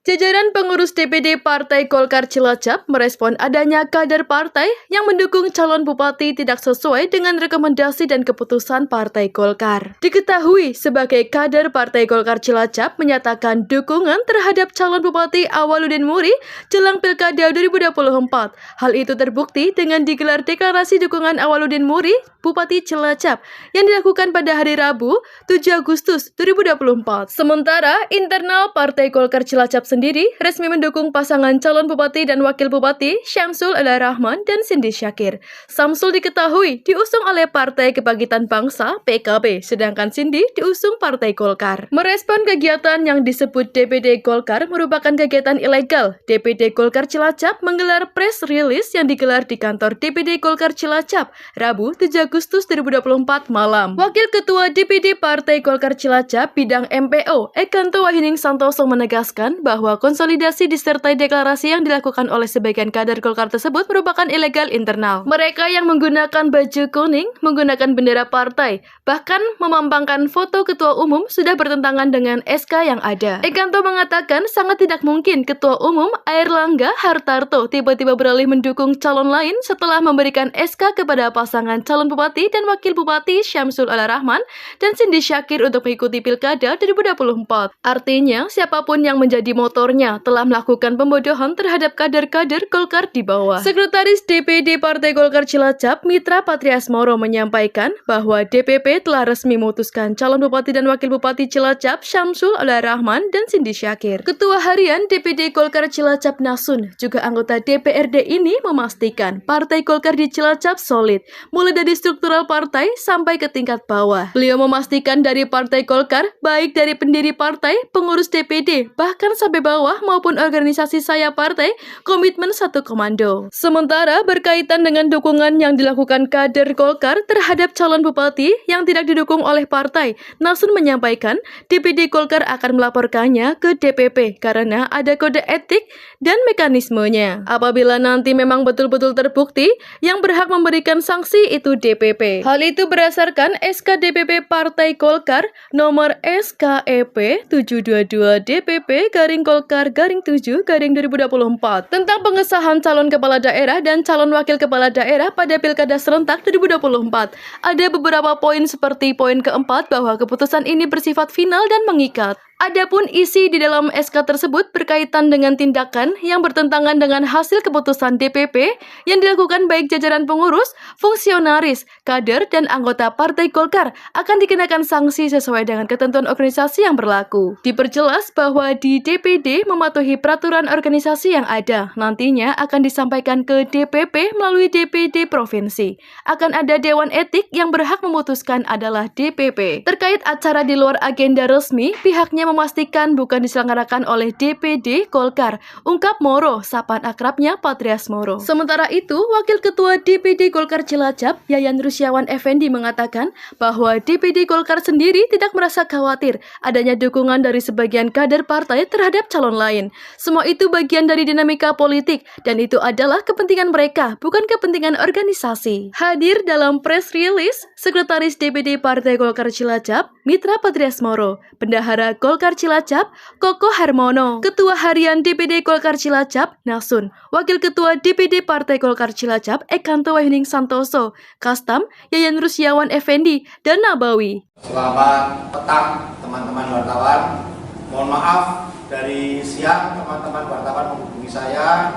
Jajaran pengurus DPD Partai Golkar Cilacap merespon adanya kader partai yang mendukung calon bupati tidak sesuai dengan rekomendasi dan keputusan Partai Golkar. Diketahui sebagai kader Partai Golkar Cilacap menyatakan dukungan terhadap calon bupati Awaludin Muri jelang Pilkada 2024. Hal itu terbukti dengan digelar deklarasi dukungan Awaludin Muri, Bupati Cilacap, yang dilakukan pada hari Rabu, 7 Agustus 2024. Sementara internal Partai Golkar Cilacap sendiri resmi mendukung pasangan calon bupati dan wakil bupati Syamsul Rahman dan Cindy Syakir. Syamsul diketahui diusung oleh Partai Kebangkitan Bangsa (PKB), sedangkan Cindy diusung Partai Golkar. Merespon kegiatan yang disebut DPD Golkar merupakan kegiatan ilegal, DPD Golkar Cilacap menggelar press release yang digelar di kantor DPD Golkar Cilacap Rabu 7 Agustus 2024 malam. Wakil Ketua DPD Partai Golkar Cilacap bidang MPO Ekanto Wahyuning Santoso menegaskan bahwa konsolidasi disertai deklarasi yang dilakukan oleh sebagian kader Golkar tersebut merupakan ilegal internal. Mereka yang menggunakan baju kuning, menggunakan bendera partai, bahkan memampangkan foto ketua umum sudah bertentangan dengan SK yang ada. Ekanto mengatakan sangat tidak mungkin ketua umum Airlangga Hartarto tiba-tiba beralih mendukung calon lain setelah memberikan SK kepada pasangan calon bupati dan wakil bupati Syamsul Rahman dan Cindy Syakir untuk mengikuti Pilkada 2024. Artinya, siapapun yang menjadi motornya telah melakukan pembodohan terhadap kader-kader Golkar di bawah. Sekretaris DPD Partai Golkar Cilacap, Mitra Patriasmoro menyampaikan bahwa DPP telah resmi memutuskan calon bupati dan wakil bupati Cilacap Syamsul Rahman dan Cindy Syakir. Ketua Harian DPD Golkar Cilacap Nasun, juga anggota DPRD ini memastikan Partai Golkar di Cilacap solid, mulai dari struktural partai sampai ke tingkat bawah. Beliau memastikan dari Partai Golkar, baik dari pendiri partai, pengurus DPD, bahkan sampai bawah maupun organisasi sayap partai, komitmen satu komando. Sementara berkaitan dengan dukungan yang dilakukan kader Golkar terhadap calon bupati yang tidak didukung oleh partai, Nasun menyampaikan DPD Golkar akan melaporkannya ke DPP karena ada kode etik dan mekanismenya. Apabila nanti memang betul-betul terbukti, yang berhak memberikan sanksi itu DPP. Hal itu berdasarkan SK DPP Partai Golkar nomor SKEP 722 DPP Golkar 7 2024 tentang pengesahan calon kepala daerah dan calon wakil kepala daerah pada Pilkada serentak 2024. Ada beberapa poin seperti poin keempat bahwa keputusan ini bersifat final dan mengikat. Adapun isi di dalam SK tersebut berkaitan dengan tindakan yang bertentangan dengan hasil keputusan DPP yang dilakukan baik jajaran pengurus, fungsionaris, kader, dan anggota Partai Golkar akan dikenakan sanksi sesuai dengan ketentuan organisasi yang berlaku. Diperjelas bahwa di DPD mematuhi peraturan organisasi yang ada, nantinya akan disampaikan ke DPP melalui DPD Provinsi. Akan ada Dewan Etik yang berhak memutuskan adalah DPP. Terkait acara di luar agenda resmi, pihaknya memastikan bukan diselenggarakan oleh DPD Golkar, ungkap Moro, sapaan akrabnya Patriasmoro. Sementara itu, Wakil Ketua DPD Golkar Cilacap, Yayan Rusyawan Effendi mengatakan bahwa DPD Golkar sendiri tidak merasa khawatir adanya dukungan dari sebagian kader partai terhadap calon lain. Semua itu bagian dari dinamika politik dan itu adalah kepentingan mereka, bukan kepentingan organisasi. Hadir dalam press release, Sekretaris DPD Partai Golkar Cilacap, Mitra Patriasmoro, Bendahara Golkar Cilacap, Koko Harmono, Ketua Harian DPD Golkar Cilacap, Nasun, Wakil Ketua DPD Partai Golkar Cilacap, Ekanto Wahyuning Santoso, Kastam, Yayan Rusyawan Effendi, dan Nabawi. Selamat petang teman-teman wartawan. Mohon maaf dari siang teman-teman wartawan menghubungi saya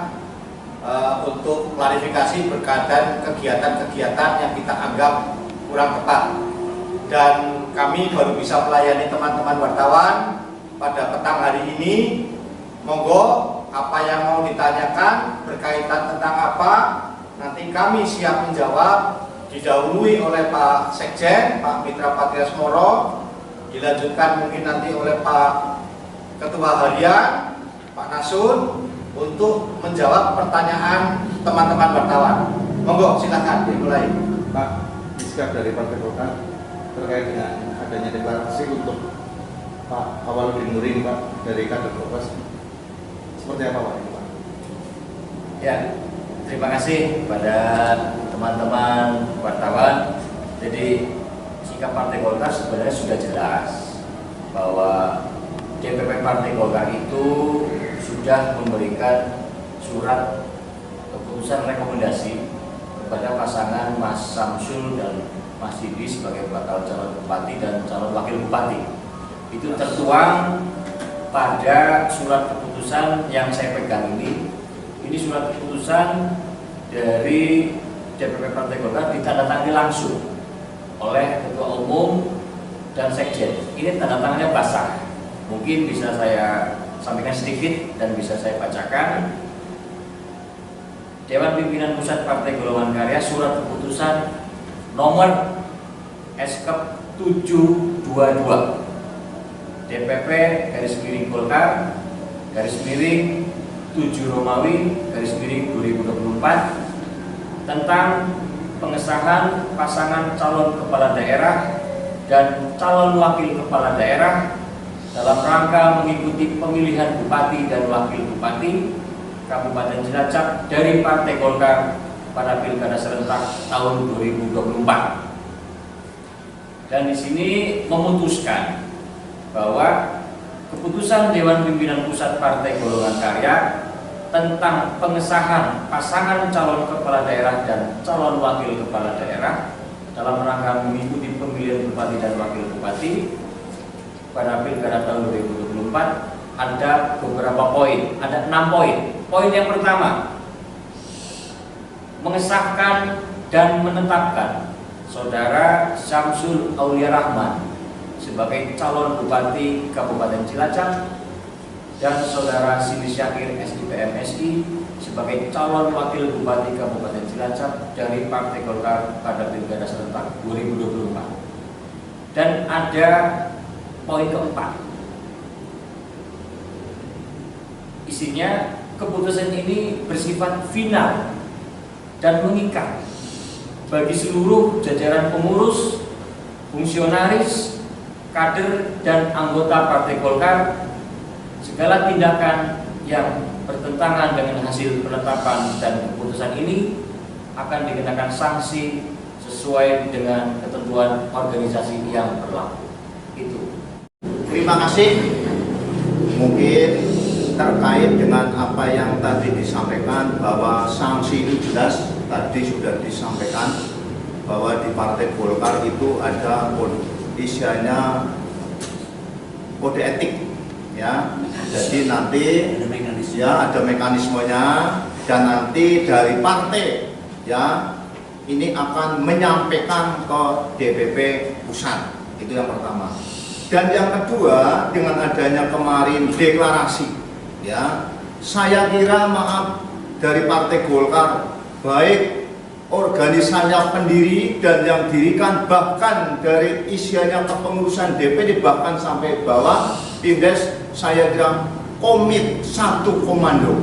untuk klarifikasi berkaitan kegiatan-kegiatan yang kita anggap kurang tepat. Dan kami baru bisa melayani teman-teman wartawan pada petang hari ini. Monggo apa yang mau ditanyakan berkaitan tentang apa, nanti kami siap menjawab, didahului oleh Pak Sekjen, Pak Mitra Patriasmoro, dilanjutkan mungkin nanti oleh Pak Ketua Harian, Pak Nasun, untuk menjawab pertanyaan teman-teman wartawan. Monggo silakan dimulai. Pak, sikap dari Partai Golkar terkait dengan adanya deklarasi untuk Pak Awaludin Muri, Pak, dari kader Golkar, seperti apa Pak? Ya, terima kasih kepada teman-teman wartawan. Jadi sikap Partai Golkar sebenarnya sudah jelas bahwa DPP Partai Golkar itu sudah memberikan surat keputusan rekomendasi kepada pasangan Mas Samsul dan Mas Didi sebagai bakal calon bupati dan calon wakil bupati. Itu tertuang pada surat keputusan yang saya pegang ini. Ini surat keputusan dari DPP Partai Golkar ditandatangani langsung oleh Ketua Umum dan Sekjen. Ini tanda tangannya basah. Mungkin bisa saya sampaikan sedikit dan bisa saya bacakan. Dewan Pimpinan Pusat Partai Golongan Karya surat keputusan nomor SKEP 722 DPP _ Golkar _ 7 Romawi _ 2024 tentang pengesahan pasangan calon kepala daerah dan calon wakil kepala daerah dalam rangka mengikuti pemilihan bupati dan wakil bupati Kabupaten Cilacap dari Partai Golkar pada Pilkada serentak tahun 2024. Dan di sini memutuskan bahwa keputusan Dewan Pimpinan Pusat Partai Golongan Karya tentang pengesahan pasangan calon kepala daerah dan calon wakil kepala daerah dalam rangka mengikuti pemilihan bupati dan wakil bupati pada Pilkada tahun 2024 ada beberapa poin, ada 6 poin. Poin yang pertama, mengesahkan dan menetapkan Saudara Syamsul Aulia Rahman sebagai calon bupati Kabupaten Cilacap dan Saudara Sindi Syakir SDPM SI sebagai calon wakil bupati Kabupaten Cilacap dari Partai Golkar pada Pilkada serentak 2024. Dan ada poin keempat. Isinya, keputusan ini bersifat final dan mengikat bagi seluruh jajaran pengurus, fungsionaris, kader, dan anggota Partai Golkar. Segala tindakan yang bertentangan dengan hasil penetapan dan keputusan ini akan dikenakan sanksi sesuai dengan ketentuan organisasi yang berlaku. Itu. Terima kasih. Mungkin terkait dengan apa yang tadi disampaikan bahwa sanksi itu jelas tadi sudah disampaikan bahwa di Partai Golkar itu ada isinya kode etik, ya. Jadi nanti ya ada mekanismenya dan nanti dari partai ya ini akan menyampaikan ke DPP pusat. Itu yang pertama. Dan yang kedua, dengan adanya kemarin deklarasi, ya, saya kira maaf dari Partai Golkar, baik organisasinya pendiri dan yang dirikan, bahkan dari isiannya kepengurusan DPD bahkan sampai bawah Pimdes, saya kira komit satu komando.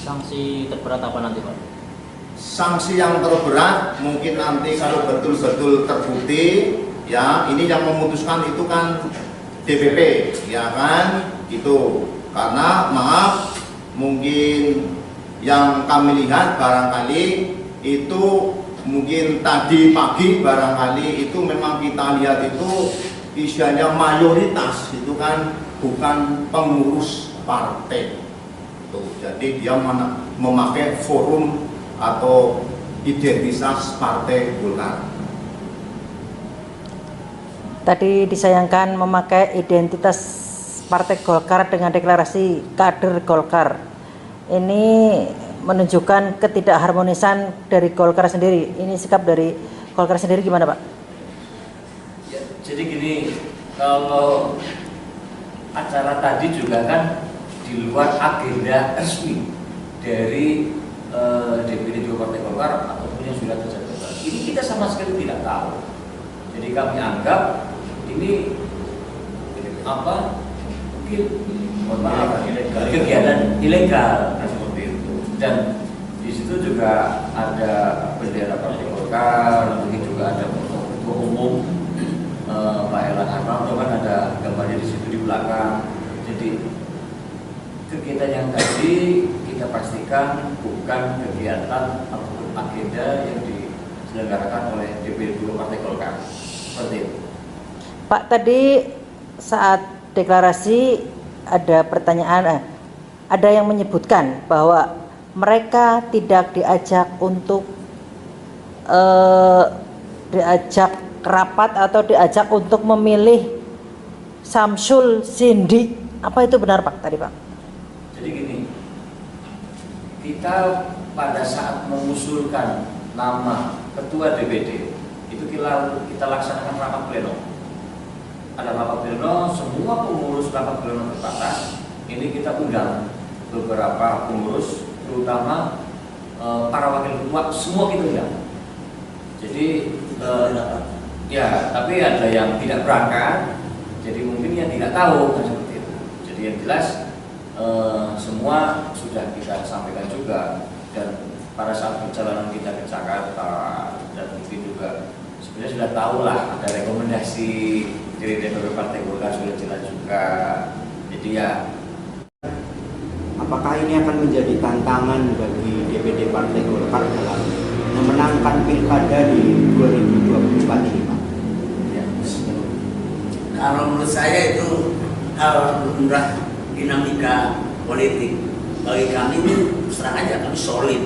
Sanksi terberat apa nanti, Pak? Sanksi yang terberat mungkin nanti kalau betul-betul terbukti, ya, ini yang memutuskan itu kan DPP, ya kan, itu. Karena maaf, mungkin yang kami lihat barangkali itu mungkin tadi pagi barangkali itu memang kita lihat itu isinya mayoritas itu kan bukan pengurus partai. Tuh, jadi dia memakai forum atau identitas Partai Golkar. Tadi disayangkan memakai identitas Partai Golkar dengan deklarasi kader Golkar. Ini menunjukkan ketidakharmonisan dari Golkar sendiri. Ini sikap dari Golkar sendiri gimana, Pak? Ya, jadi gini, kalau acara tadi juga kan di luar agenda resmi dari DPD 2 Partai Golkar ataupun yang sudah terjadwal. Ini kita sama sekali tidak tahu. Jadi kami anggap ini apa? Mungkin kegiatan ilegal seperti itu. Dan di situ juga ada bendera Partai Golkar, mungkin juga ada ketua umum Pak Elan Hartarto, kan ada gambarnya di situ di belakang. Jadi kegiatan yang tadi kita pastikan bukan kegiatan ataupun agenda yang diselenggarakan oleh DPD 2 Partai Golkar. Seperti itu. Pak, tadi saat deklarasi ada pertanyaan, ada yang menyebutkan bahwa mereka tidak diajak untuk diajak rapat atau diajak untuk memilih Samsul Cindy. Apa itu benar Pak tadi Pak? Jadi gini, kita pada saat mengusulkan nama ketua DPD itu kita laksanakan rapat pleno. Ada rapat pleno, semua pengurus rapat pleno terbatas. Ini kita undang beberapa pengurus, terutama para wakil ketua, semua kita undang. Jadi ya, tapi ada yang tidak berangkat, jadi mungkin yang tidak tahu kan seperti itu. Jadi yang jelas semua sudah kita sampaikan juga, dan pada saat perjalanan kita ke Jakarta dan mungkin juga sebenarnya sudah tahu lah, ada rekomendasi dari DPP Partai Golkar sudah jelas juga. Jadi ya, apakah ini akan menjadi tantangan bagi DPD Partai Golkar dalam memenangkan pilkada di 2024 ini Pak? Ya. Kalau menurut saya itu hal lumrah dinamika politik. Bagi kami itu serang aja, kami solid,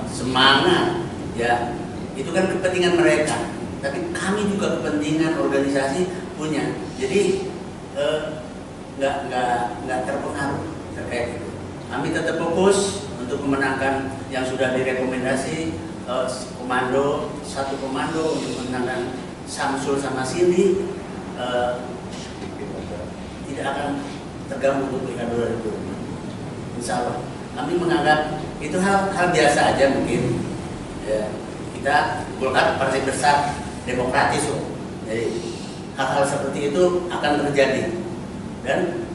semangat, ya itu kan kepentingan mereka. Tapi kami juga kepentingan organisasi punya. Jadi nggak terpengaruh terkait itu. Kami tetap fokus untuk memenangkan yang sudah direkomendasi satu komando untuk memenangkan Samsul sama Cindy, tidak akan terganggu untuk pilkada 2020. Insya Allah. Kami menganggap itu hal biasa aja mungkin. Ya, kita Golkar partai besar demokratis loh. Jadi hal-hal seperti itu akan terjadi. Dan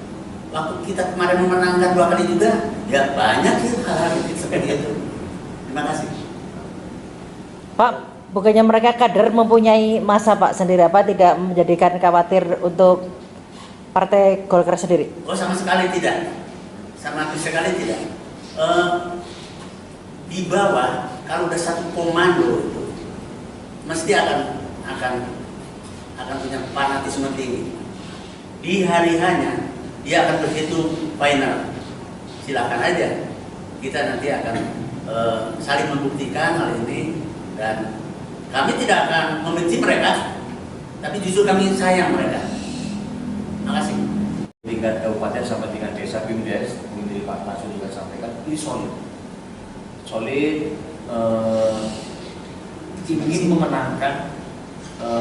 waktu kita kemarin memenangkan 2 kali juga, ya banyak sih hal-hal seperti itu. Terima kasih. Pak, bukannya mereka kader mempunyai masa Pak sendiri, apa tidak menjadikan khawatir untuk Partai Golkar sendiri? Oh, sama sekali tidak. Sama sekali tidak. Di bawah kalau udah satu komando itu mesti akan punya fanatisme tinggi. Di hari hanya dia akan berhitung final. Silakan aja. Kita nanti akan saling membuktikan hal ini, dan kami tidak akan membenci mereka, tapi justru kami sayang mereka. Terima kasih. Tingkat kabupaten sampai tingkat desa BIMDes, mungkin Pak Masul juga sampaikan, ini solid, ingin memenangkan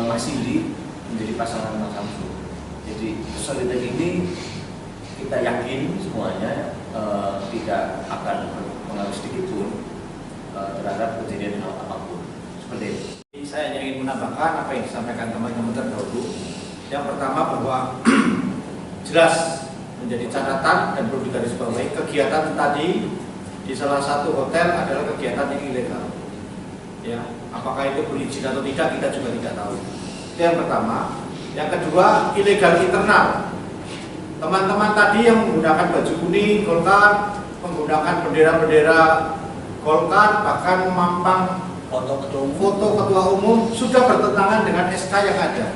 Mas Cindy menjadi pasangan Mas Samsul. Jadi kesolidan ini kita yakin semuanya tidak akan berpengaruh sedikit pun terhadap kejadian apapun. Seperti itu. Saya hanya ingin menambahkan apa yang disampaikan teman-teman terdahulu. Yang pertama bahwa jelas menjadi catatan dan perlu digarisbawahi, kegiatan tadi di salah satu hotel adalah kegiatan yang ilegal. Ya, apakah itu berizin atau tidak kita juga tidak tahu. Itu yang pertama. Yang kedua, ilegal internal. Teman-teman tadi yang menggunakan baju kuning Golkar, menggunakan bendera-bendera Golkar, bahkan memampang foto ketua umum sudah bertentangan dengan SK yang ada.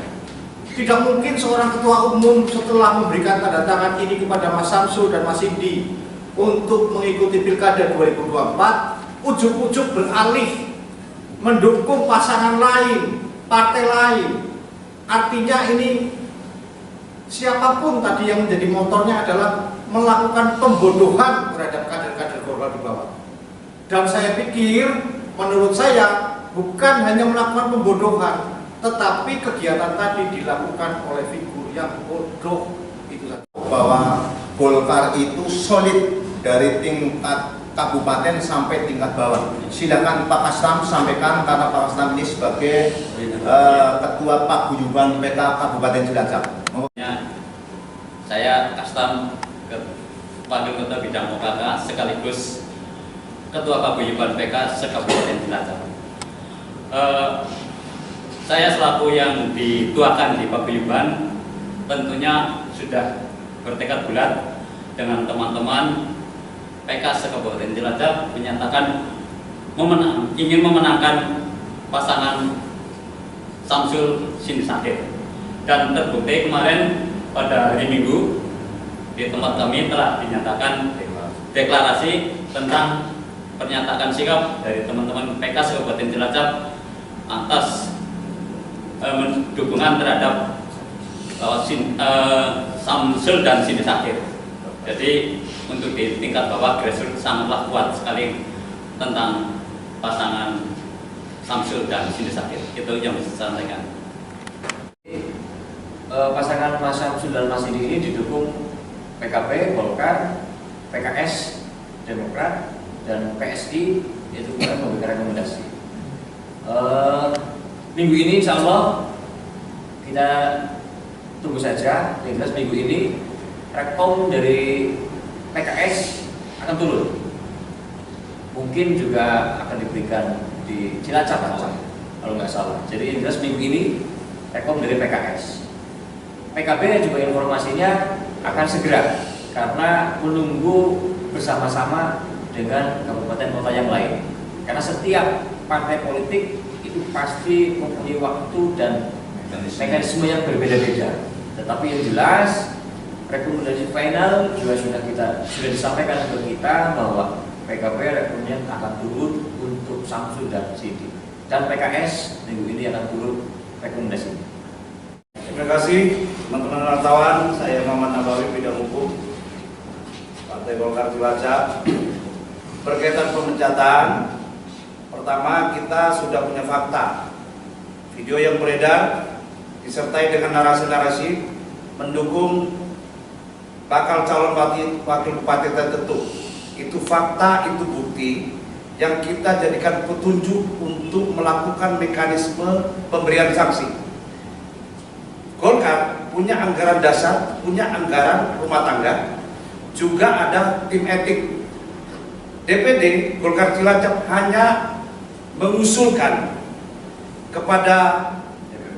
Tidak mungkin seorang ketua umum setelah memberikan tanda tangan ini kepada Mas Samsul dan Mas Cindy untuk mengikuti pilkada 2024, ujuk-ujuk beralih mendukung pasangan lain, partai lain. Artinya ini siapapun tadi yang menjadi motornya adalah melakukan pembodohan terhadap kader-kader Golkar di bawah. Dan saya pikir, menurut saya, bukan hanya melakukan pembodohan, tetapi kegiatan tadi dilakukan oleh figur yang bodoh. Itu saja. Bahwa Golkar itu solid dari tingkat kabupaten sampai tingkat bawah. Silakan Pak Kastam sampaikan, karena Pak Kastam ini sebagai Ketua Paguyuban PK Kabupaten Cilacap. Saya Kastam, Wakil Ketua Bidang OKK sekaligus Ketua Paguyuban PK se-Kabupaten Cilacap. Saya selaku yang dituakan di Paguyuban tentunya sudah bertekad bulat dengan teman-teman PK se-Kabupaten Cilacap menyatakan ingin memenangkan pasangan Samsul Cindy, dan terbukti kemarin pada hari Minggu di tempat kami telah dinyatakan deklarasi tentang pernyataan sikap dari teman-teman PK Kabupaten Cilacap atas dukungan terhadap Samsul dan Cindy Sakir. Jadi untuk di tingkat bawah grassroots sangatlah kuat sekali tentang pasangan Samsul dan Cindy Sakir. Itu yang bisa saya sampaikan. Pasangan Mas Samsul dan Mas Cindy ini didukung PKB, Golkar, PKS, Demokrat, dan PSI, yaitu kemudian memberikan rekomendasi. Minggu ini insya Allah kita tunggu saja. Yang jelas minggu ini rekom dari PKS akan turun. Mungkin juga akan diberikan di Cilacap kalau nggak salah. Jadi yang jelas minggu ini rekom dari PKS. PKB juga informasinya akan segera karena menunggu bersama-sama dengan kabupaten kota yang lain. Karena setiap partai politik itu pasti mempunyai waktu dan mekanisme yang berbeda-beda. Tetapi yang jelas rekomendasi final juga sudah disampaikan ke kita bahwa PKB rekomendasinya akan turun untuk Samsul dan Cindy, dan PKS minggu ini akan turun rekomendasinya. Terima kasih teman-teman wartawan. Saya Muhammad Nabawi, bidang hukum Partai Golkar Cilacap. Berkaitan pemecatan, pertama kita sudah punya fakta. Video yang beredar disertai dengan narasi-narasi mendukung bakal calon wakil bupati tertentu. Itu fakta, itu bukti yang kita jadikan petunjuk untuk melakukan mekanisme pemberian sanksi. Golkar punya anggaran dasar, punya anggaran rumah tangga, juga ada tim etik. DPD Golkar Cilacap hanya mengusulkan kepada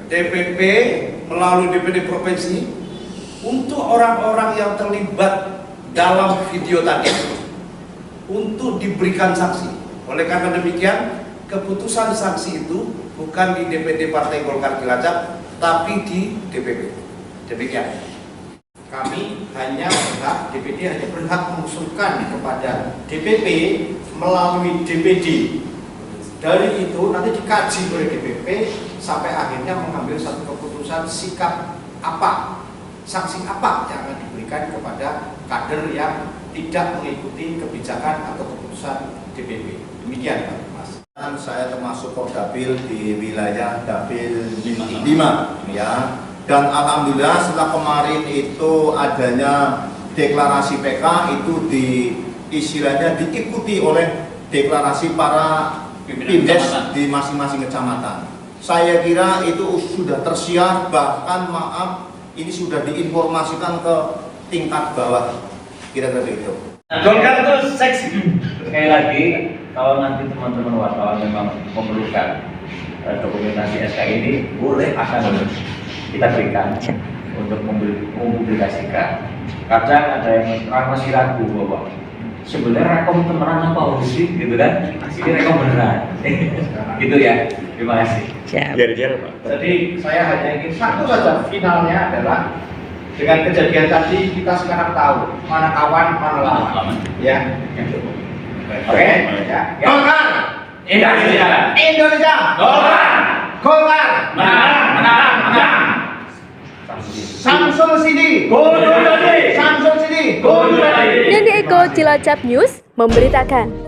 DPP melalui DPD provinsi untuk orang-orang yang terlibat dalam video tadi untuk diberikan sanksi. Oleh karena demikian, keputusan sanksi itu bukan di DPD Partai Golkar Cilacap, tapi di DPP. Demikian. Kami hanya berhak, DPD hanya berhak mengusulkan kepada DPP melalui DPD. Dari itu nanti dikaji oleh DPP sampai akhirnya mengambil satu keputusan sikap apa, sanksi apa yang akan diberikan kepada kader yang tidak mengikuti kebijakan atau keputusan DPP. Demikian Pak Mas. Saya termasuk Kopdapil di wilayah Dapil 5 ya. Dan alhamdulillah setelah kemarin itu adanya deklarasi PK itu istilahnya diikuti oleh deklarasi para Pimdes di masing-masing kecamatan. Saya kira itu sudah tersiar, bahkan maaf ini sudah diinformasikan ke tingkat bawah. Kira-kira itu. Golkar itu seksi. Sekali lagi, kalau nanti teman-teman wartawan memang memerlukan dokumentasi SK ini, boleh akan kita berikan untuk mempublikasikan. Kadang ada yang masih ragu bahwa sebenarnya rekom temenan apa sih, gitu kan? Ini rekom beneran. Gitu ya. Terima kasih. Jadi saya hanya ingin satu saja, finalnya adalah dengan kejadian tadi kita sekarang tahu mana kawan, mana lawan. Ya. Oke. Ya. Golkar Indonesia. Golkar menang. Samsul Cindy. Samsul Cindy. Nandi Eko, Cilacap News memberitakan.